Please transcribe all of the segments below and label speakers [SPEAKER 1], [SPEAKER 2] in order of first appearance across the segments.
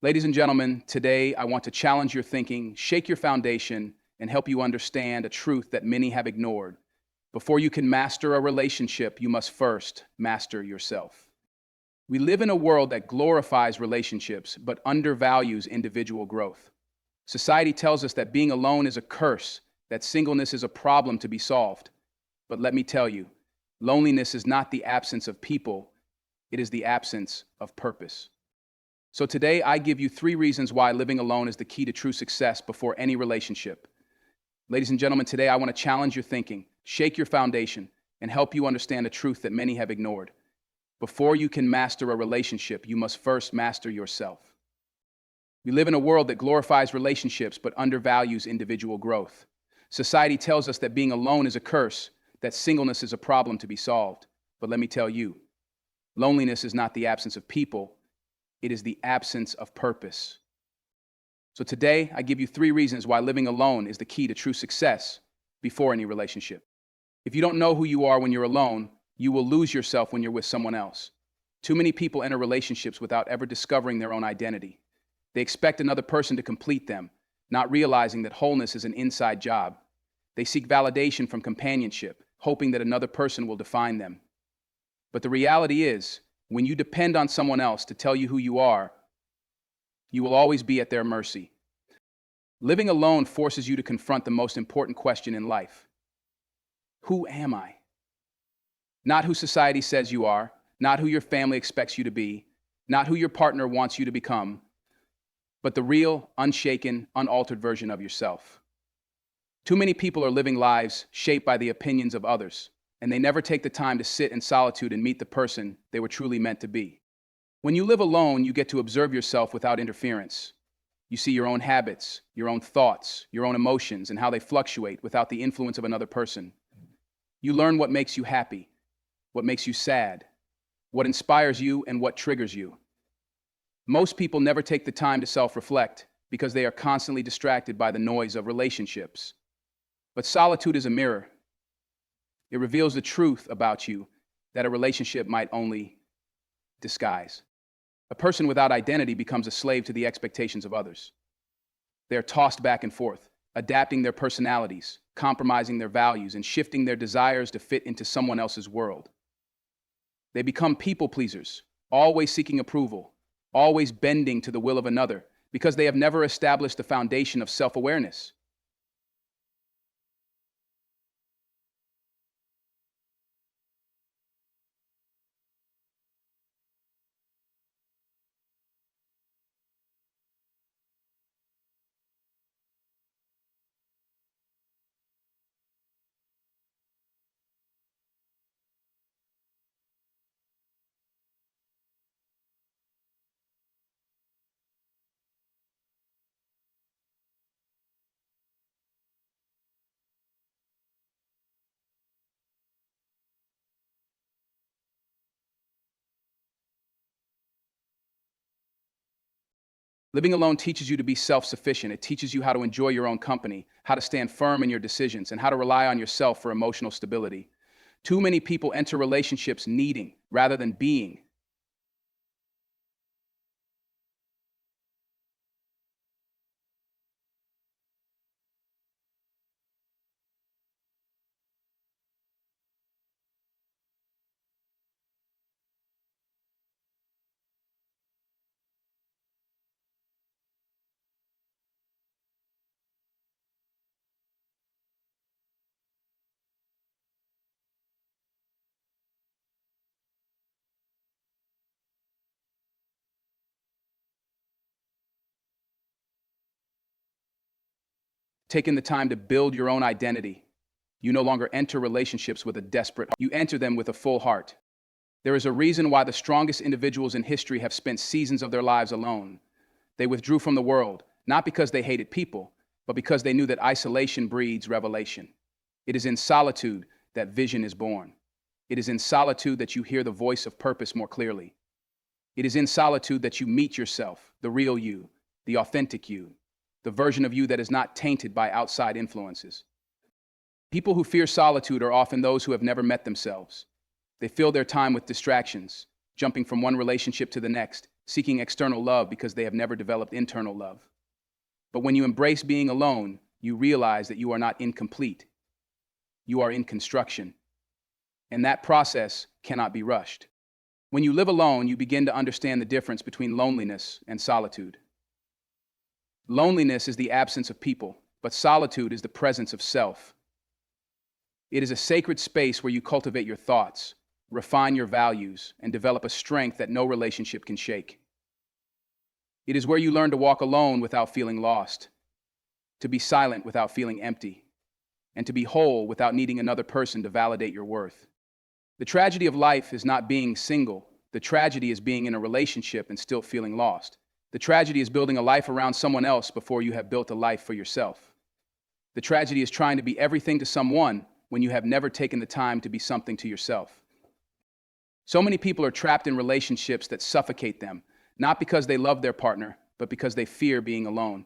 [SPEAKER 1] Ladies and gentlemen, today I want to challenge your thinking, shake your foundation, and help you understand a truth that many have ignored. Before you can master a relationship, you must first master yourself. We live in a world that glorifies relationships but undervalues individual growth. Society tells us that being alone is a curse, that singleness is a problem to be solved. But let me tell you, loneliness is not the absence of people, it is the absence of purpose. So today I give you 3 reasons why living alone is the key to true success before any relationship. Ladies and gentlemen, today I want to challenge your thinking, shake your foundation, and help you understand a truth that many have ignored. Before you can master a relationship, you must first master yourself. We live in a world that glorifies relationships but undervalues individual growth. Society tells us that being alone is a curse, that singleness is a problem to be solved. But let me tell you, loneliness is not the absence of people, it is the absence of purpose. So today, I give you 3 reasons why living alone is the key to true success before any relationship. If you don't know who you are when you're alone, you will lose yourself when you're with someone else. Too many people enter relationships without ever discovering their own identity. They expect another person to complete them, not realizing that wholeness is an inside job. They seek validation from companionship, hoping that another person will define them. But the reality is, when you depend on someone else to tell you who you are, you will always be at their mercy. Living alone forces you to confront the most important question in life. Who am I? Not who society says you are, not who your family expects you to be, not who your partner wants you to become, but the real, unshaken, unaltered version of yourself. Too many people are living lives shaped by the opinions of others, and they never take the time to sit in solitude and meet the person they were truly meant to be. When you live alone, you get to observe yourself without interference. You see your own habits, your own thoughts, your own emotions, and how they fluctuate without the influence of another person. You learn what makes you happy, what makes you sad, what inspires you, and what triggers you. Most people never take the time to self-reflect because they are constantly distracted by the noise of relationships. But solitude is a mirror. It reveals the truth about you that a relationship might only disguise. A person without identity becomes a slave to the expectations of others. They are tossed back and forth, adapting their personalities, compromising their values, and shifting their desires to fit into someone else's world. They become people pleasers, always seeking approval, always bending to the will of another, because they have never established the foundation of self-awareness. Living alone teaches you to be self-sufficient. It teaches you how to enjoy your own company, how to stand firm in your decisions, and how to rely on yourself for emotional stability. Too many people enter relationships needing rather than being. Taking the time to build your own identity. You no longer enter relationships with a desperate heart. You enter them with a full heart. There is a reason why the strongest individuals in history have spent seasons of their lives alone. They withdrew from the world, not because they hated people, but because they knew that isolation breeds revelation. It is in solitude that vision is born. It is in solitude that you hear the voice of purpose more clearly. It is in solitude that you meet yourself, the real you, the authentic you, the version of you that is not tainted by outside influences. People who fear solitude are often those who have never met themselves. They fill their time with distractions, jumping from one relationship to the next, seeking external love because they have never developed internal love. But when you embrace being alone, you realize that you are not incomplete. You are in construction. And that process cannot be rushed. When you live alone, you begin to understand the difference between loneliness and solitude. Loneliness is the absence of people, but solitude is the presence of self. It is a sacred space where you cultivate your thoughts, refine your values, and develop a strength that no relationship can shake. It is where you learn to walk alone without feeling lost, to be silent without feeling empty, and to be whole without needing another person to validate your worth. The tragedy of life is not being single. The tragedy is being in a relationship and still feeling lost. The tragedy is building a life around someone else before you have built a life for yourself. The tragedy is trying to be everything to someone when you have never taken the time to be something to yourself. So many people are trapped in relationships that suffocate them, not because they love their partner, but because they fear being alone.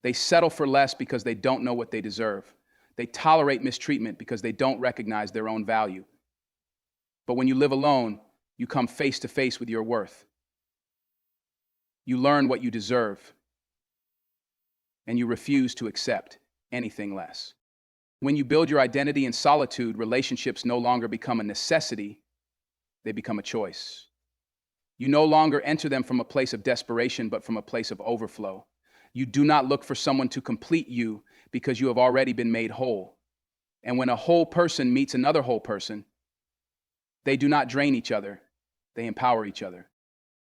[SPEAKER 1] They settle for less because they don't know what they deserve. They tolerate mistreatment because they don't recognize their own value. But when you live alone, you come face to face with your worth. You learn what you deserve, and you refuse to accept anything less. When you build your identity in solitude, relationships no longer become a necessity, they become a choice. You no longer enter them from a place of desperation, but from a place of overflow. You do not look for someone to complete you because you have already been made whole. And when a whole person meets another whole person, they do not drain each other, they empower each other.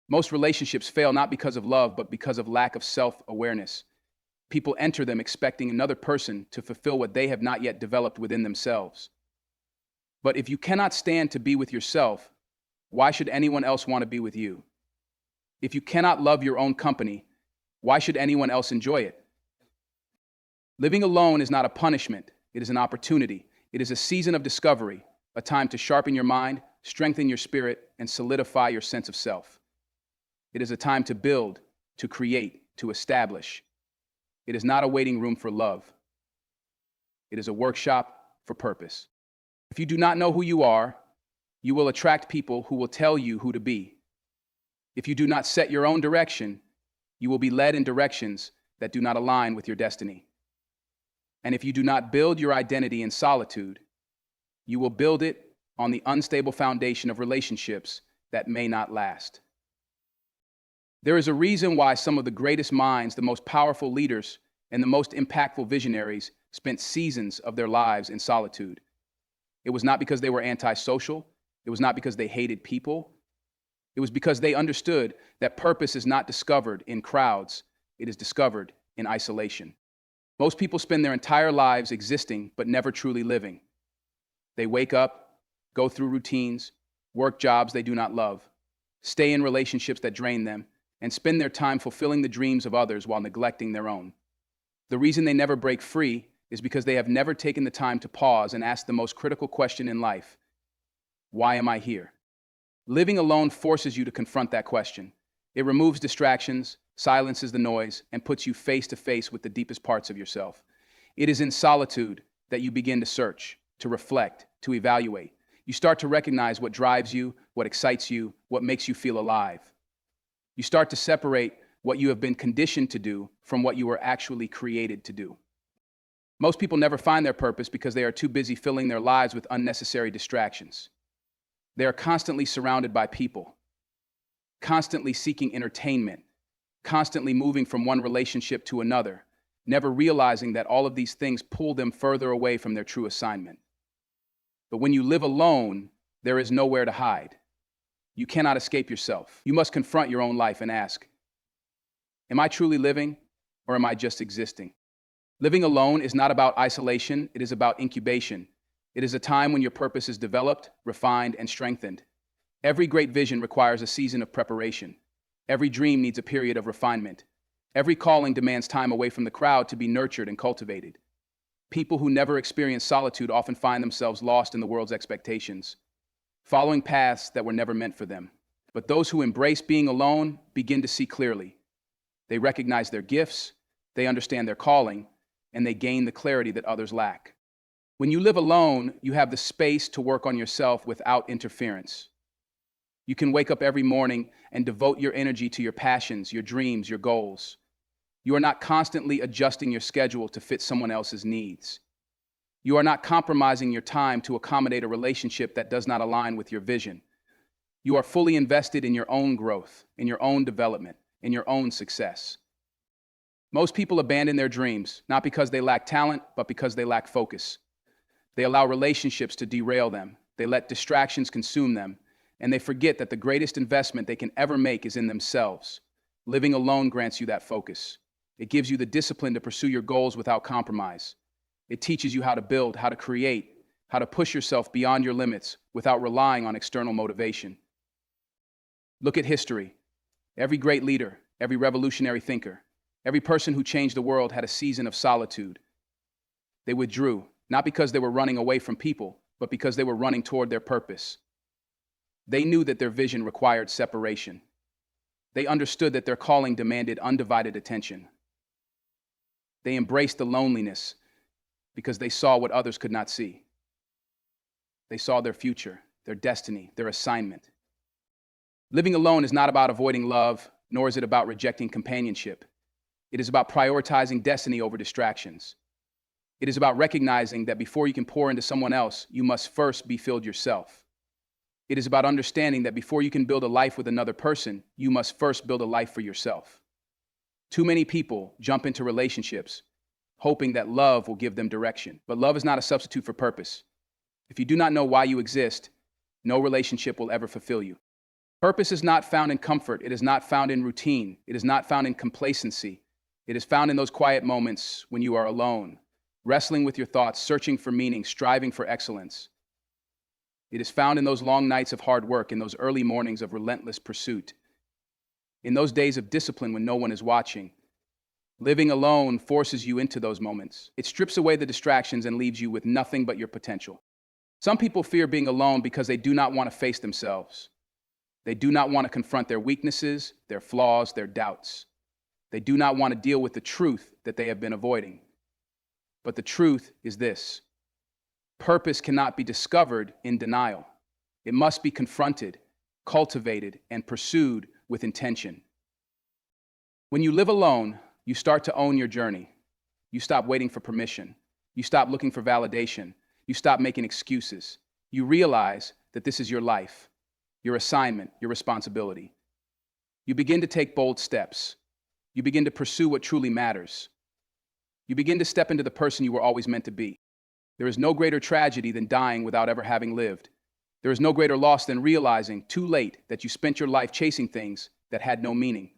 [SPEAKER 1] Most relationships fail not because of love, but because of lack of self-awareness. People enter them expecting another person to fulfill what they have not yet developed within themselves. But if you cannot stand to be with yourself, why should anyone else want to be with you? If you cannot love your own company, why should anyone else enjoy it? Living alone is not a punishment, it is an opportunity. It is a season of discovery, a time to sharpen your mind, strengthen your spirit, and solidify your sense of self. It is a time to build, to create, to establish. It is not a waiting room for love. It is a workshop for purpose. If you do not know who you are, you will attract people who will tell you who to be. If you do not set your own direction, you will be led in directions that do not align with your destiny. And if you do not build your identity in solitude, you will build it on the unstable foundation of relationships that may not last. There is a reason why some of the greatest minds, the most powerful leaders, and the most impactful visionaries spent seasons of their lives in solitude. It was not because they were antisocial. It was not because they hated people. It was because they understood that purpose is not discovered in crowds. It is discovered in isolation. Most people spend their entire lives existing, but never truly living. They wake up, go through routines, work jobs they do not love, stay in relationships that drain them, and spend their time fulfilling the dreams of others while neglecting their own. The reason they never break free is because they have never taken the time to pause and ask the most critical question in life: why am I here? Living alone forces you to confront that question. It removes distractions, silences the noise, and puts you face to face with the deepest parts of yourself. It is in solitude that you begin to search, to reflect, to evaluate. You start to recognize what drives you, what excites you, what makes you feel alive. You start to separate what you have been conditioned to do from what you were actually created to do. Most people never find their purpose because they are too busy filling their lives with unnecessary distractions. They are constantly surrounded by people, constantly seeking entertainment, constantly moving from one relationship to another, never realizing that all of these things pull them further away from their true assignment. But when you live alone, there is nowhere to hide. You cannot escape yourself. You must confront your own life and ask, am I truly living, or am I just existing? Living alone is not about isolation, it is about incubation. It is a time when your purpose is developed, refined, and strengthened. Every great vision requires a season of preparation. Every dream needs a period of refinement. Every calling demands time away from the crowd to be nurtured and cultivated. People who never experience solitude often find themselves lost in the world's expectations, following paths that were never meant for them. But those who embrace being alone begin to see clearly. They recognize their gifts, they understand their calling, and they gain the clarity that others lack. When you live alone, you have the space to work on yourself without interference. You can wake up every morning and devote your energy to your passions, your dreams, your goals. You are not constantly adjusting your schedule to fit someone else's needs. You are not compromising your time to accommodate a relationship that does not align with your vision. You are fully invested in your own growth, in your own development, in your own success. Most people abandon their dreams, not because they lack talent, but because they lack focus. They allow relationships to derail them. They let distractions consume them, and they forget that the greatest investment they can ever make is in themselves. Living alone grants you that focus. It gives you the discipline to pursue your goals without compromise. It teaches you how to build, how to create, how to push yourself beyond your limits without relying on external motivation. Look at history. Every great leader, every revolutionary thinker, every person who changed the world had a season of solitude. They withdrew, not because they were running away from people, but because they were running toward their purpose. They knew that their vision required separation. They understood that their calling demanded undivided attention. They embraced the loneliness because they saw what others could not see. They saw their future, their destiny, their assignment. Living alone is not about avoiding love, nor is it about rejecting companionship. It is about prioritizing destiny over distractions. It is about recognizing that before you can pour into someone else, you must first be filled yourself. It is about understanding that before you can build a life with another person, you must first build a life for yourself. Too many people jump into relationships hoping that love will give them direction, but love is not a substitute for purpose. If you do not know why you exist, no relationship will ever fulfill you. Purpose is not found in comfort. It is not found in routine. It is not found in complacency. It is found in those quiet moments when you are alone, wrestling with your thoughts, searching for meaning, striving for excellence. It is found in those long nights of hard work, in those early mornings of relentless pursuit, in those days of discipline when no one is watching. Living alone forces you into those moments. It strips away the distractions and leaves you with nothing but your potential. Some people fear being alone because they do not want to face themselves. They do not want to confront their weaknesses, their flaws, their doubts. They do not want to deal with the truth that they have been avoiding. But the truth is this: purpose cannot be discovered in denial. It must be confronted, cultivated, and pursued with intention. When you live alone, you start to own your journey. You stop waiting for permission. You stop looking for validation. You stop making excuses. You realize that this is your life, your assignment, your responsibility. You begin to take bold steps. You begin to pursue what truly matters. You begin to step into the person you were always meant to be. There is no greater tragedy than dying without ever having lived. There is no greater loss than realizing too late that you spent your life chasing things that had no meaning.